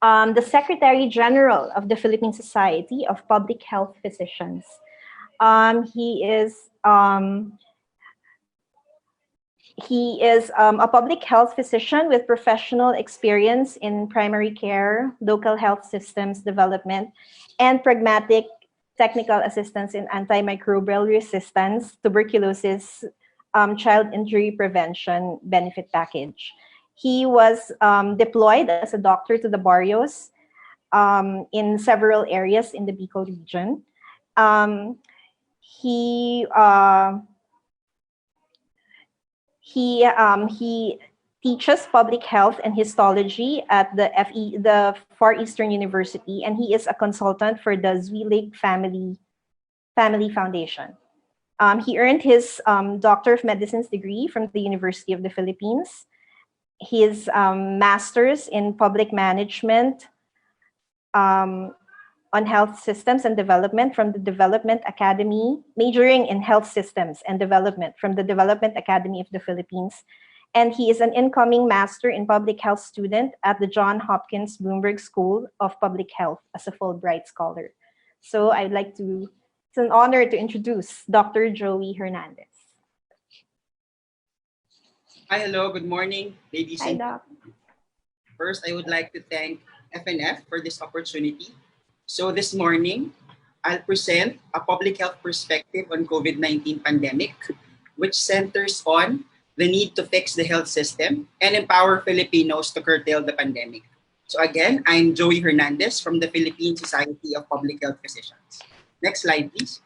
the Secretary General of the Philippine Society of Public Health Physicians. He is a public health physician with professional experience in primary care, local health systems development, and pragmatic technical assistance in antimicrobial resistance, tuberculosis, child injury prevention benefit package. He was deployed as a doctor to the barrios in several areas in the Bicol region. Um, he uh, he teaches public health and histology at the Far Eastern University, and he is a consultant for the Zwilig Family Foundation. He earned his Doctor of Medicine's degree from the University of the Philippines, his master's in public management um, on health systems and development from the Development Academy, majoring in health systems and development from the Development Academy of the Philippines. And he is an incoming master in public health student at the Johns Hopkins Bloomberg School of Public Health as a Fulbright scholar. So it's an honor to introduce Dr. Joey Hernandez. Hi, hello, good morning, ladies Hi, and Doc. first, I would like to thank FNF for this opportunity. So this morning, I'll present a public health perspective on COVID-19 pandemic, which centers on the need to fix the health system and empower Filipinos to curtail the pandemic. So again, I'm Joey Hernandez from the Philippine Society of Public Health Physicians. Next slide, please.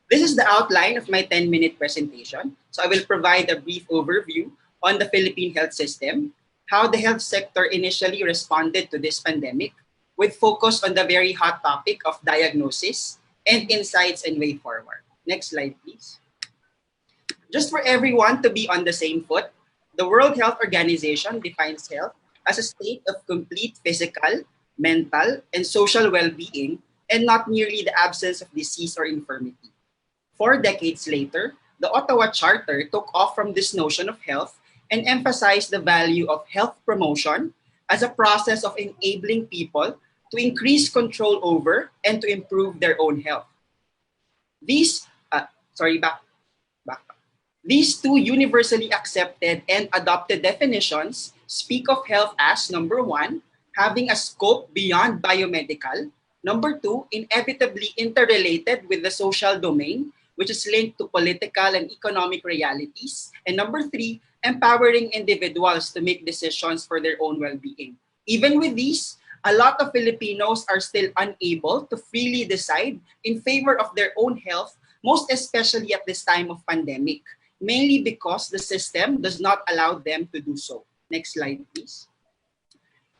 This is the outline of my 10-minute presentation. So I will provide a brief overview on the Philippine health system, how the health sector initially responded to this pandemic, with focus on the very hot topic of diagnosis and insights and way forward. Next slide, please. Just for everyone to be on the same foot, the World Health Organization defines health as a state of complete physical, mental, and social well-being, and not merely the absence of disease or infirmity. 4 decades later, the Ottawa Charter took off from this notion of health and emphasized the value of health promotion as a process of enabling people to increase control over and to improve their own health. These two universally accepted and adopted definitions speak of health as, number one, having a scope beyond biomedical, number two, inevitably interrelated with the social domain, which is linked to political and economic realities, and number three, empowering individuals to make decisions for their own well-being. Even with these, a lot of Filipinos are still unable to freely decide in favor of their own health, most especially at this time of pandemic, mainly because the system does not allow them to do so. Next slide, please.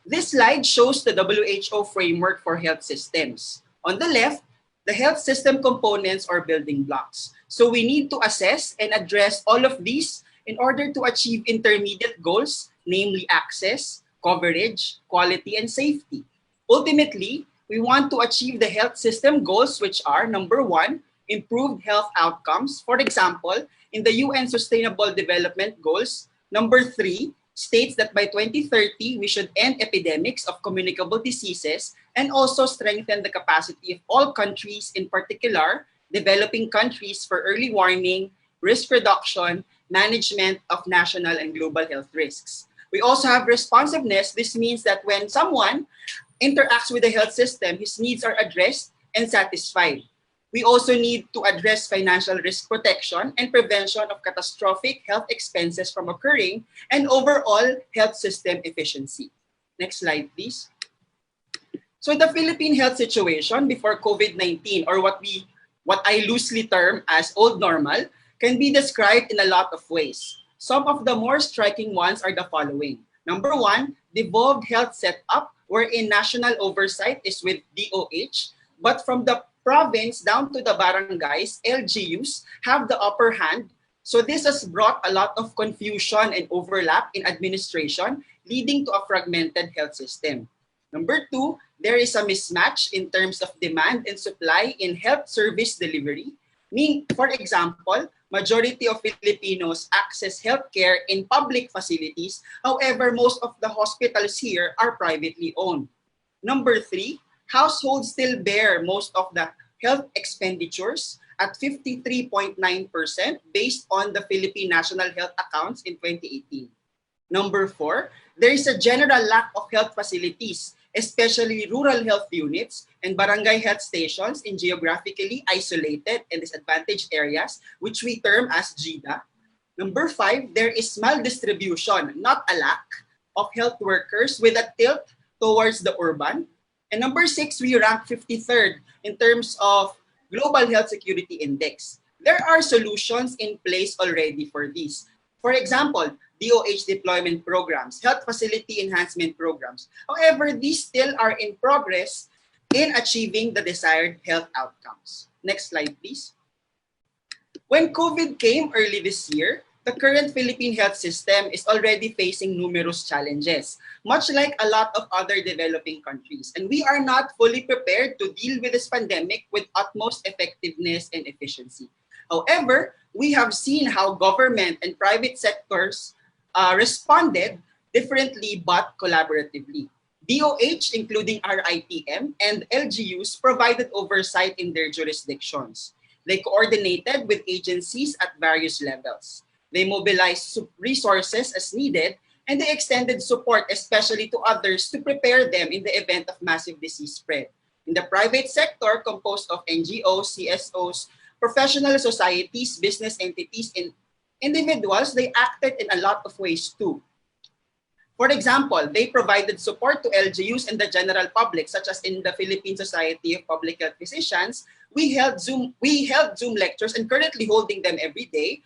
This slide shows the WHO framework for health systems. On the left, the health system components are building blocks. So we need to assess and address all of these in order to achieve intermediate goals, namely access, coverage, quality, and safety. Ultimately, we want to achieve the health system goals, which are, number one, improved health outcomes. For example, in the UN Sustainable Development Goals, number 3 states that by 2030, we should end epidemics of communicable diseases and also strengthen the capacity of all countries, in particular, developing countries, for early warning, risk reduction, management of national and global health risks. We also have responsiveness. This means that when someone interacts with the health system, his needs are addressed and satisfied. We also need to address financial risk protection and prevention of catastrophic health expenses from occurring and overall health system efficiency. Next slide, please. So the Philippine health situation before COVID-19, or what I loosely term as old normal, can be described in a lot of ways. Some of the more striking ones are the following. Number one, devolved health setup, wherein national oversight is with DOH, but from the province down to the barangays, LGUs have the upper hand. So this has brought a lot of confusion and overlap in administration, leading to a fragmented health system. Number two, there is a mismatch in terms of demand and supply in health service delivery. For example, majority of Filipinos access healthcare in public facilities. However, most of the hospitals here are privately owned. Number three, households still bear most of the health expenditures at 53.9% based on the Philippine National Health Accounts in 2018. Number four, there is a general lack of health facilities, especially rural health units and barangay health stations in geographically isolated and disadvantaged areas, which we term as GIDA. Number five, there is maldistribution, not a lack, of health workers with a tilt towards the urban. And number six, we rank 53rd in terms of Global Health Security Index. There are solutions in place already for this. For example, DOH deployment programs, health facility enhancement programs. However, these still are in progress in achieving the desired health outcomes. Next slide, please. When COVID came early this year, the current Philippine health system is already facing numerous challenges, much like a lot of other developing countries. And we are not fully prepared to deal with this pandemic with utmost effectiveness and efficiency. However, we have seen how government and private sectors responded differently but collaboratively. DOH, including RITM, and LGUs provided oversight in their jurisdictions. They coordinated with agencies at various levels. They mobilized resources as needed, and they extended support especially to others to prepare them in the event of massive disease spread. In the private sector, composed of NGOs, CSOs, professional societies, business entities, and individuals, they acted in a lot of ways too. For example, they provided support to LGUs and the general public, such as in the Philippine Society of Public Health Physicians. We held Zoom lectures and currently holding them every day,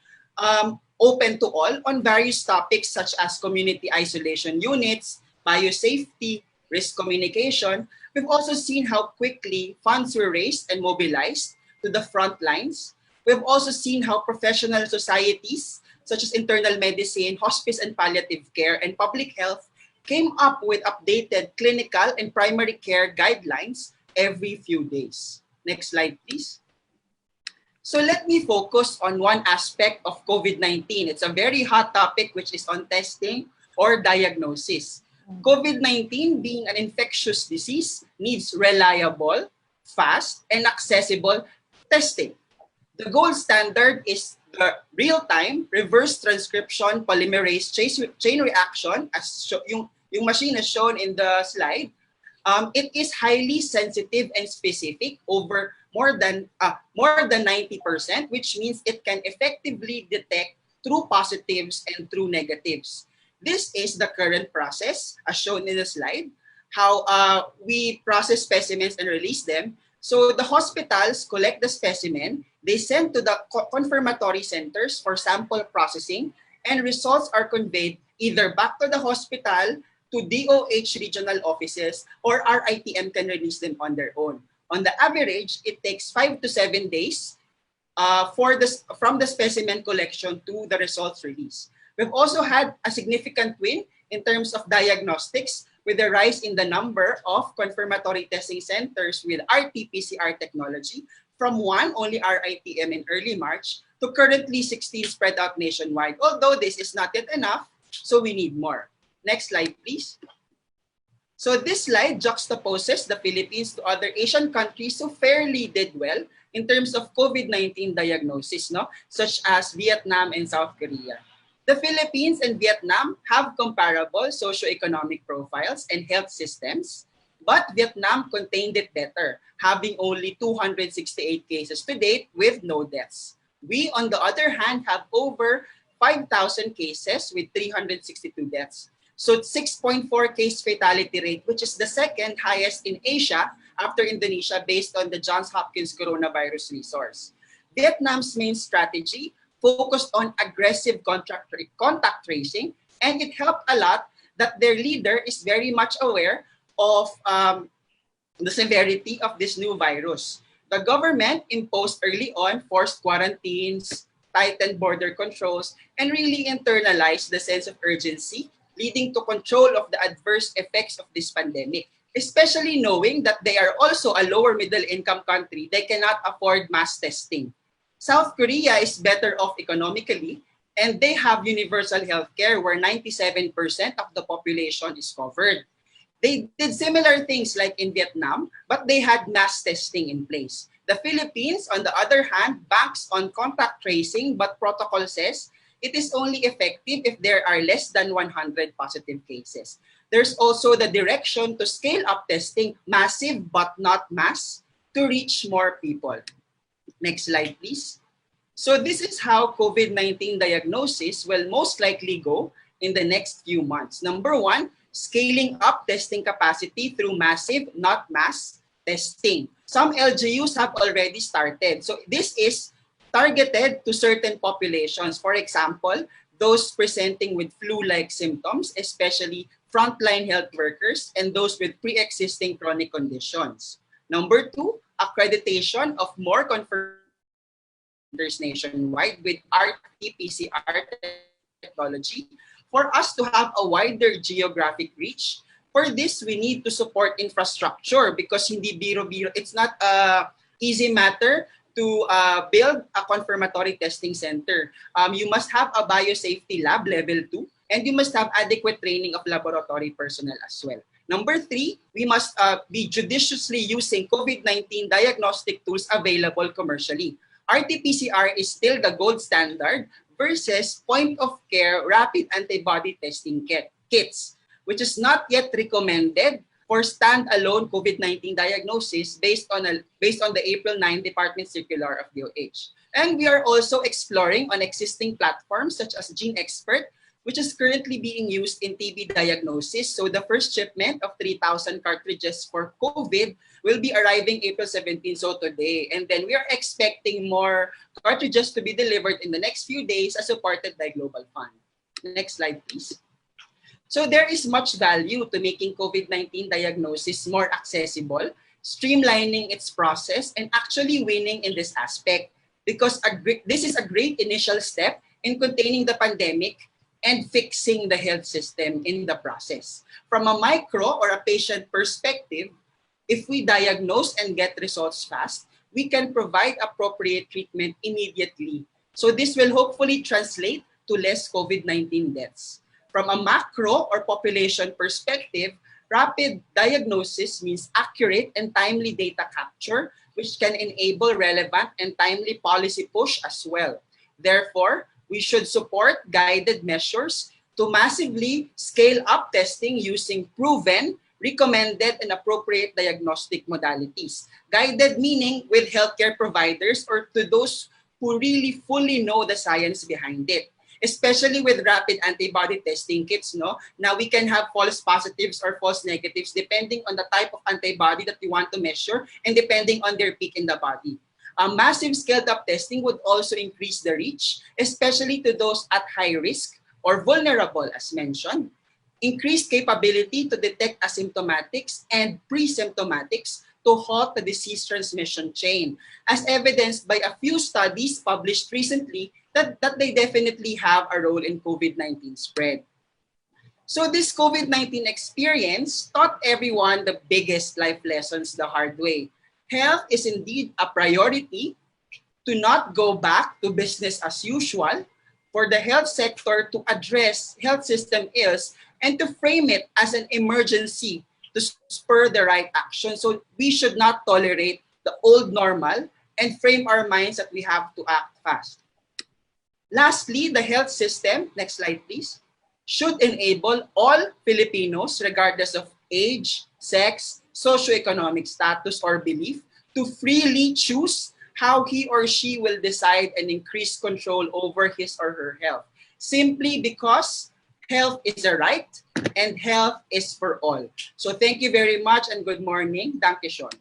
open to all on various topics such as community isolation units, biosafety, risk communication. We've also seen how quickly funds were raised and mobilized to the front lines. We've also seen how professional societies such as internal medicine, hospice and palliative care, and public health came up with updated clinical and primary care guidelines every few days. Next slide, please. So let me focus on one aspect of COVID-19. It's a very hot topic, which is on testing or diagnosis. COVID-19, being an infectious disease, needs reliable, fast, and accessible testing. The gold standard is the real-time reverse transcription polymerase chain reaction, as yung machine is shown in the slide. It is highly sensitive and specific over more than 90%, which means it can effectively detect true positives and true negatives. This is the current process, as shown in the slide, how we process specimens and release them. So the hospitals collect the specimen, they send to the confirmatory centers for sample processing, and results are conveyed either back to the hospital, to DOH regional offices, or RITM can release them on their own. On the average, it takes 5 to 7 days from the specimen collection to the results release. We've also had a significant win in terms of diagnostics, with the rise in the number of confirmatory testing centers with RT-PCR technology from one, only RITM in early March, to currently 16 spread out nationwide. Although this is not yet enough, so we need more. Next slide, please. So this slide juxtaposes the Philippines to other Asian countries who fairly did well in terms of COVID-19 diagnosis, such as Vietnam and South Korea. The Philippines and Vietnam have comparable socioeconomic profiles and health systems, but Vietnam contained it better, having only 268 cases to date with no deaths. We, on the other hand, have over 5,000 cases with 362 deaths. So 6.4 case fatality rate, which is the second highest in Asia after Indonesia based on the Johns Hopkins coronavirus resource. Vietnam's main strategy focused on aggressive contact tracing, and it helped a lot that their leader is very much aware of the severity of this new virus. The government imposed early on forced quarantines, tightened border controls, and really internalized the sense of urgency, leading to control of the adverse effects of this pandemic. Especially knowing that they are also a lower middle income country, they cannot afford mass testing. South Korea is better off economically, and they have universal healthcare where 97% of the population is covered. They did similar things like in Vietnam, but they had mass testing in place. The Philippines, on the other hand, banks on contact tracing, but protocol says it is only effective if there are less than 100 positive cases. There's also the direction to scale up testing, massive but not mass, to reach more people. Next slide, please. So this is how COVID-19 diagnosis will most likely go in the next few months. Number one, scaling up testing capacity through massive, not mass, testing. Some LGUs have already started. So this is targeted to certain populations. For example, those presenting with flu-like symptoms, especially frontline health workers and those with pre-existing chronic conditions. Number two, accreditation of more confirmed centers nationwide with RT-PCR technology for us to have a wider geographic reach. For this, we need to support infrastructure because hindi biro-biro. It's not an easy matter to build a confirmatory testing center. You must have a biosafety lab level 2 and you must have adequate training of laboratory personnel as well. Number three, we must be judiciously using COVID-19 diagnostic tools available commercially. RT-PCR is still the gold standard versus point-of-care rapid antibody testing kits, which is not yet recommended for standalone COVID-19 diagnosis based on the April 9 Department Circular of DOH. And we are also exploring on existing platforms such as GeneXpert, which is currently being used in TB diagnosis. So the first shipment of 3,000 cartridges for COVID will be arriving April 17, so today. And then we are expecting more cartridges to be delivered in the next few days as supported by Global Fund. Next slide, please. So there is much value to making COVID-19 diagnosis more accessible, streamlining its process, and actually winning in this aspect because this is a great initial step in containing the pandemic and fixing the health system in the process. From a micro or a patient perspective, if we diagnose and get results fast, we can provide appropriate treatment immediately. So this will hopefully translate to less COVID-19 deaths. From a macro or population perspective, rapid diagnosis means accurate and timely data capture, which can enable relevant and timely policy push as well. Therefore, we should support guided measures to massively scale up testing using proven, recommended, and appropriate diagnostic modalities. Guided meaning with healthcare providers or to those who really fully know the science behind it. Especially with rapid antibody testing kits, no? Now we can have false positives or false negatives depending on the type of antibody that you want to measure and depending on their peak in the body. Massive scaled-up testing would also increase the reach, especially to those at high risk or vulnerable, as mentioned. Increased capability to detect asymptomatics and pre-symptomatics to halt the disease transmission chain, as evidenced by a few studies published recently that they definitely have a role in COVID-19 spread. So this COVID-19 experience taught everyone the biggest life lessons the hard way. Health is indeed a priority, to not go back to business as usual, for the health sector to address health system ills and to frame it as an emergency to spur the right action. So we should not tolerate the old normal and frame our minds that we have to act fast. Lastly, the health system, next slide please, should enable all Filipinos, regardless of age, sex, socioeconomic status, or belief, to freely choose how he or she will decide and increase control over his or her health. Simply because health is a right and health is for all. So thank you very much and good morning. Danke schön.